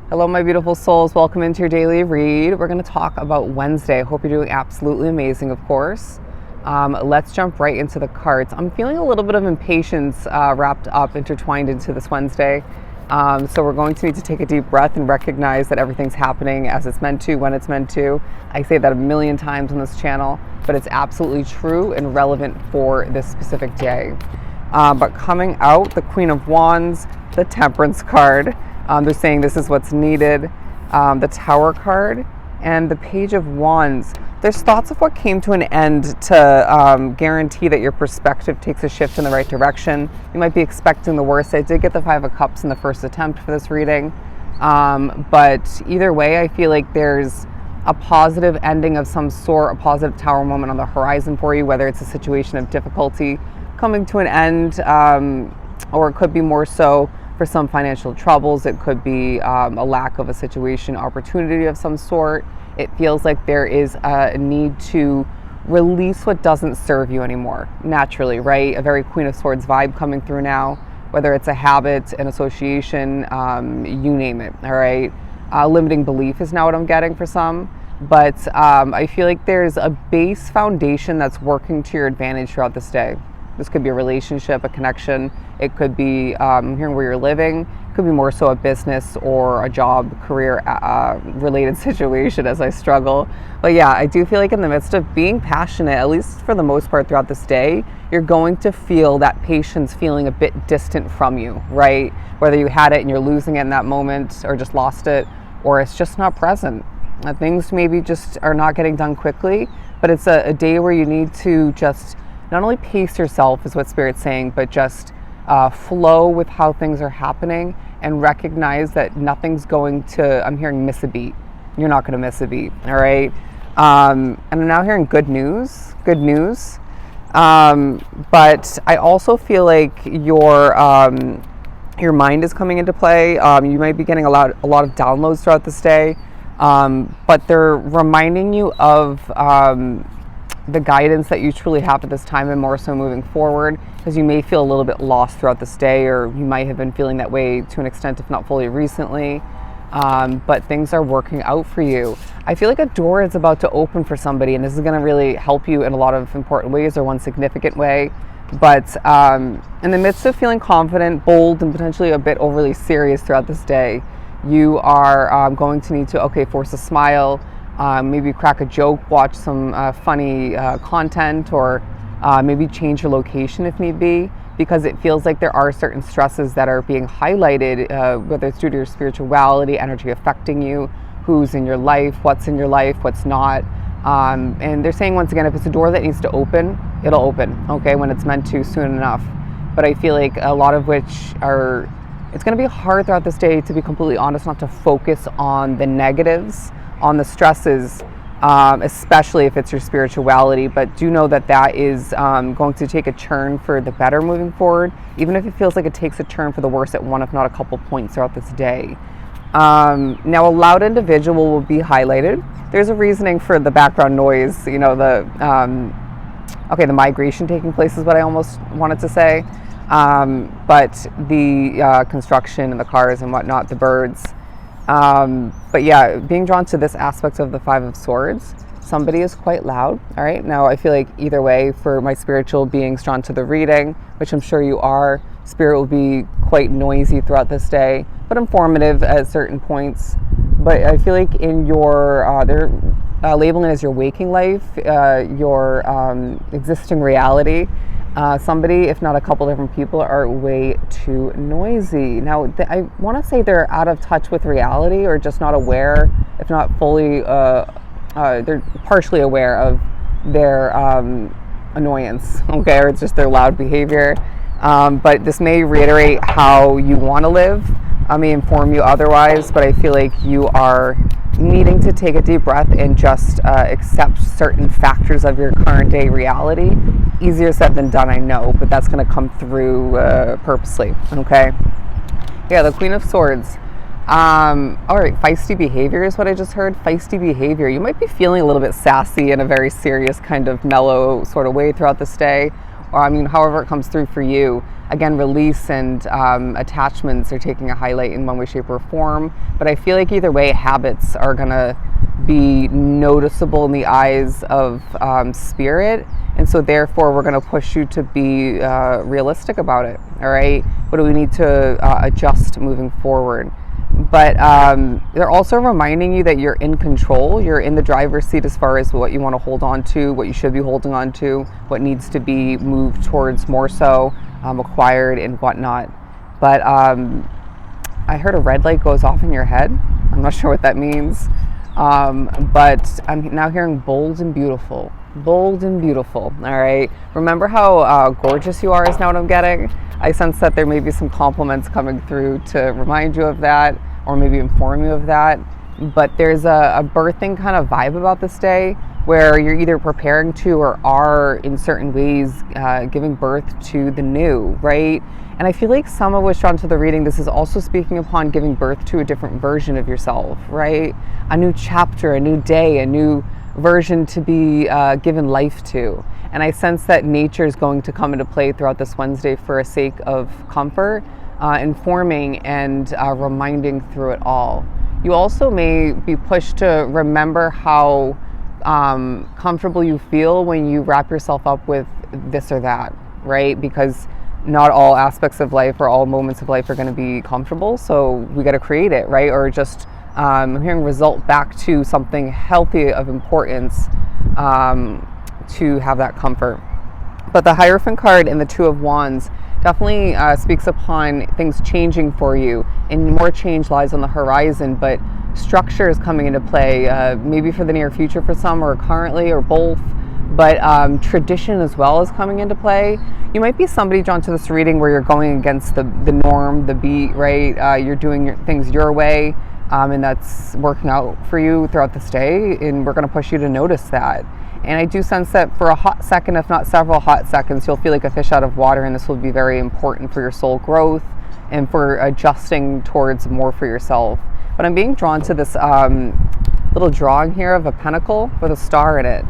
Hello, my beautiful souls. Welcome into your daily read. We're going to talk about Wednesday. I hope you're doing absolutely amazing, of course. Let's jump right into the cards. I'm feeling a little bit of impatience wrapped up, intertwined into this Wednesday. So we're going to need to take a deep breath and recognize that everything's happening as it's meant to, when it's meant to. I say that a million times on this channel, but it's absolutely true and relevant for this specific day. But coming out, the Queen of Wands, the Temperance card. They're saying this is what's needed. The Tower card and the Page of Wands. There's thoughts of what came to an end to guarantee that your perspective takes a shift in the right direction. You might be expecting the worst. I did get the Five of Cups in the first attempt for this reading. But either way, I feel like there's a positive ending of some sort, a positive tower moment on the horizon for you, whether it's a situation of difficulty coming to an end, or it could be more so for some financial troubles. It could be a lack of a situation, opportunity of some sort. It feels like there is a need to release what doesn't serve you anymore, naturally, right? A very Queen of Swords vibe coming through now, whether it's a habit, an association, you name it, all right? Limiting belief is now what I'm getting for some. But I feel like there's a base foundation that's working to your advantage throughout this day. This could be a relationship, a connection. It could be hearing where you're living. It could be more so a business or a job, career related situation as I struggle. But yeah, I do feel like in the midst of being passionate, at least for the most part throughout this day, you're going to feel that patience feeling a bit distant from you, right? Whether you had it and you're losing it in that moment or just lost it, or it's just not present. Things maybe just are not getting done quickly, but it's a day where you need to just not only pace yourself, is what Spirit's saying, but just flow with how things are happening and recognize that nothing's going to, I'm hearing, miss a beat. You're not going to miss a beat, all right? And I'm now hearing good news. But I also feel like your mind is coming into play. You might be getting a lot of downloads throughout this day, but they're reminding you of the guidance that you truly have at this time, and more so moving forward, because you may feel a little bit lost throughout this day, or you might have been feeling that way to an extent, if not fully recently. But things are working out for you. I feel like a door is about to open for somebody, and this is going to really help you in a lot of important ways, or one significant way. But in the midst of feeling confident, bold, and potentially a bit overly serious throughout this day, you are going to need to, force a smile, maybe crack a joke, watch some funny content, or maybe change your location if need be, because it feels like there are certain stresses that are being highlighted, whether it's due to your spirituality, energy affecting you, who's in your life, what's not. And they're saying, once again, if it's a door that needs to open, it'll open, when it's meant to, soon enough. But I feel like a lot of which are, it's going to be hard throughout this day, to be completely honest, not to focus on the negatives, on the stresses, especially if it's your spirituality. But do know that that is going to take a turn for the better moving forward, even if it feels like it takes a turn for the worse at one, if not a couple points throughout this day. Now, a loud individual will be highlighted. There's a reasoning for the background noise, the migration taking place is what I almost wanted to say. But the construction and the cars and whatnot, the birds. But yeah, being drawn to this aspect of the Five of Swords, somebody is quite loud. All right. Now, I feel like either way, for my spiritual beings drawn to the reading, which I'm sure you are, Spirit will be quite noisy throughout this day, but informative at certain points. But I feel like in your, they're labeling it as your waking life, your existing reality. Somebody, if not a couple different people, are way too noisy. Now, I want to say they're out of touch with reality, or just not aware, if not fully, they're partially aware of their annoyance, or it's just their loud behavior. But this may reiterate how you want to live. I may inform you otherwise, but I feel like you are needing to take a deep breath and just accept certain factors of your current day reality. Easier said than done, I know, but that's going to come through purposely, okay? Yeah, the Queen of Swords. All right, feisty behavior is what I just heard. Feisty behavior. You might be feeling a little bit sassy in a very serious kind of mellow sort of way throughout this day, or I mean, however it comes through for you. Again, release and attachments are taking a highlight in one way, shape, or form. But I feel like either way, habits are going to be noticeable in the eyes of spirit. And so therefore, we're going to push you to be realistic about it. All right. What do we need to adjust moving forward? But they're also reminding you that you're in control. You're in the driver's seat as far as what you want to hold on to, what you should be holding on to, what needs to be moved towards more so, acquired and whatnot. But I heard a red light goes off in your head. I'm not sure what that means. But I'm now hearing bold and beautiful. Bold and beautiful. All right. Remember how gorgeous you are is now what I'm getting. I sense that there may be some compliments coming through to remind you of that, or maybe inform you of that. But there's a birthing kind of vibe about this day where you're either preparing to or are in certain ways giving birth to the new, right? And I feel like some of what's drawn to the reading, this is also speaking upon giving birth to a different version of yourself, right? A new chapter, a new day, a new version to be given life to. And I sense that nature is going to come into play throughout this Wednesday for a sake of comfort, informing, and reminding through it all. You also may be pushed to remember how comfortable you feel when you wrap yourself up with this or that, right? Because not all aspects of life or all moments of life are going to be comfortable. So we got to create it, right? Or just I'm hearing result back to something healthy of importance to have that comfort. But the Hierophant card and the Two of Wands definitely speaks upon things changing for you, and more change lies on the horizon, but structure is coming into play, maybe for the near future for some, or currently, or both. But tradition as well is coming into play. You might be somebody drawn to this reading where you're going against the norm, the beat, right? You're doing things your way, and that's working out for you throughout this day, and we're going to push you to notice that. And I do sense that for a hot second, if not several hot seconds, you'll feel like a fish out of water, and this will be very important for your soul growth and for adjusting towards more for yourself. But I'm being drawn to this little drawing here of a pentacle with a star in it.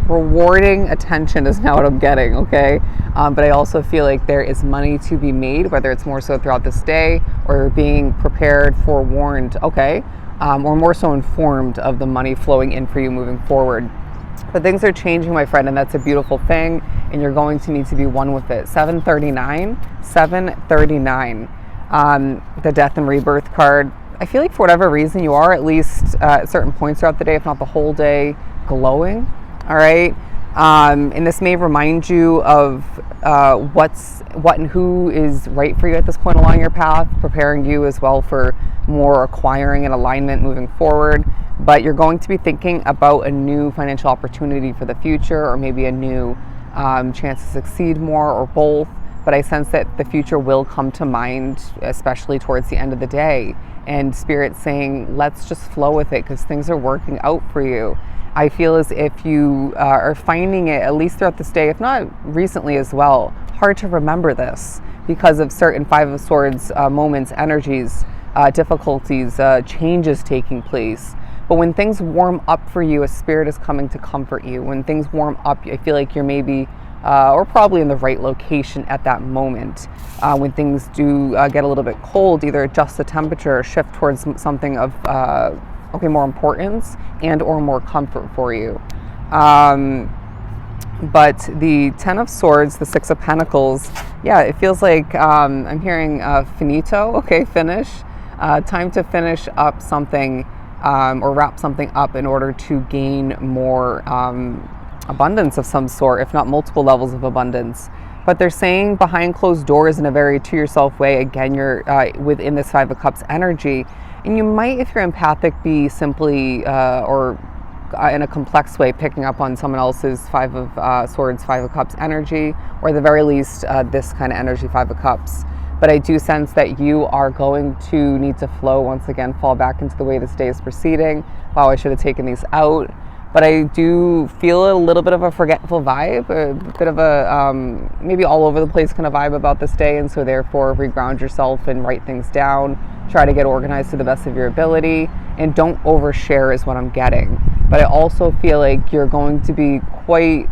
Rewarding attention is now what I'm getting, okay? But I also feel like there is money to be made, whether it's more so throughout this day or being prepared, forewarned, okay? Or more so informed of the money flowing in for you moving forward. But things are changing, my friend, and that's a beautiful thing, and you're going to need to be one with it. 739, the Death and Rebirth card. I feel like for whatever reason you are, at least at certain points throughout the day, if not the whole day, glowing, all right? And this may remind you of what and who is right for you at this point along your path, preparing you as well for more acquiring and alignment moving forward. But you're going to be thinking about a new financial opportunity for the future, or maybe a new chance to succeed more, or both. But I sense that the future will come to mind, especially towards the end of the day. And Spirit's saying, let's just flow with it because things are working out for you. I feel as if you are finding it, at least throughout this day, if not recently as well, hard to remember this because of certain Five of Swords moments, energies, difficulties, changes taking place. But when things warm up for you, a spirit is coming to comfort you. When things warm up, I feel like you're maybe or probably in the right location at that moment. When things do get a little bit cold, either adjust the temperature or shift towards something of more importance and or more comfort for you. But the Ten of Swords, the Six of Pentacles, yeah, it feels like I'm hearing finito, okay, finish. Time to finish up something or wrap something up in order to gain more abundance of some sort, if not multiple levels of abundance. But they're saying behind closed doors in a very to yourself way. Again, you're within this Five of Cups energy. And you might, if you're empathic, be simply or in a complex way picking up on someone else's Five of Swords, Five of Cups energy, or at the very least this kind of energy, Five of Cups. But I do sense that you are going to need to flow once again, fall back into the way this day is proceeding. Wow, I should have taken these out. But I do feel a little bit of a forgetful vibe, a bit of a maybe all over the place kind of vibe about this day. And so therefore reground yourself and write things down. Try to get organized to the best of your ability. And don't overshare is what I'm getting. But I also feel like you're going to be quite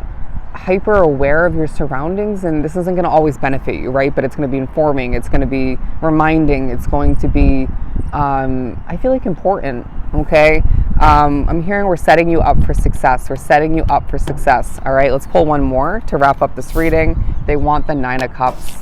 hyper aware of your surroundings, and this isn't going to always benefit you, right? But it's going to be informing, it's going to be reminding, it's going to be, I feel like, important, okay? I'm hearing we're setting you up for success. We're setting you up for success. All right, let's pull one more to wrap up this reading. They want the Nine of Cups.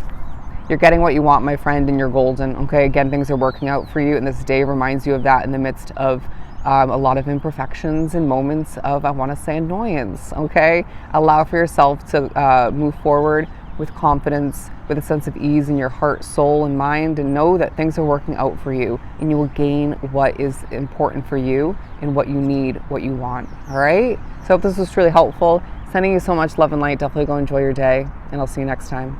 You're getting what you want, my friend, and you're golden, okay? Again, things are working out for you, and this day reminds you of that in the midst of a lot of imperfections and moments of, I want to say, annoyance, okay? Allow for yourself to move forward with confidence, with a sense of ease in your heart, soul, and mind, and know that things are working out for you, and you will gain what is important for you and what you need, what you want, all right? So I hope this was truly helpful. Sending you so much love and light. Definitely go enjoy your day, and I'll see you next time.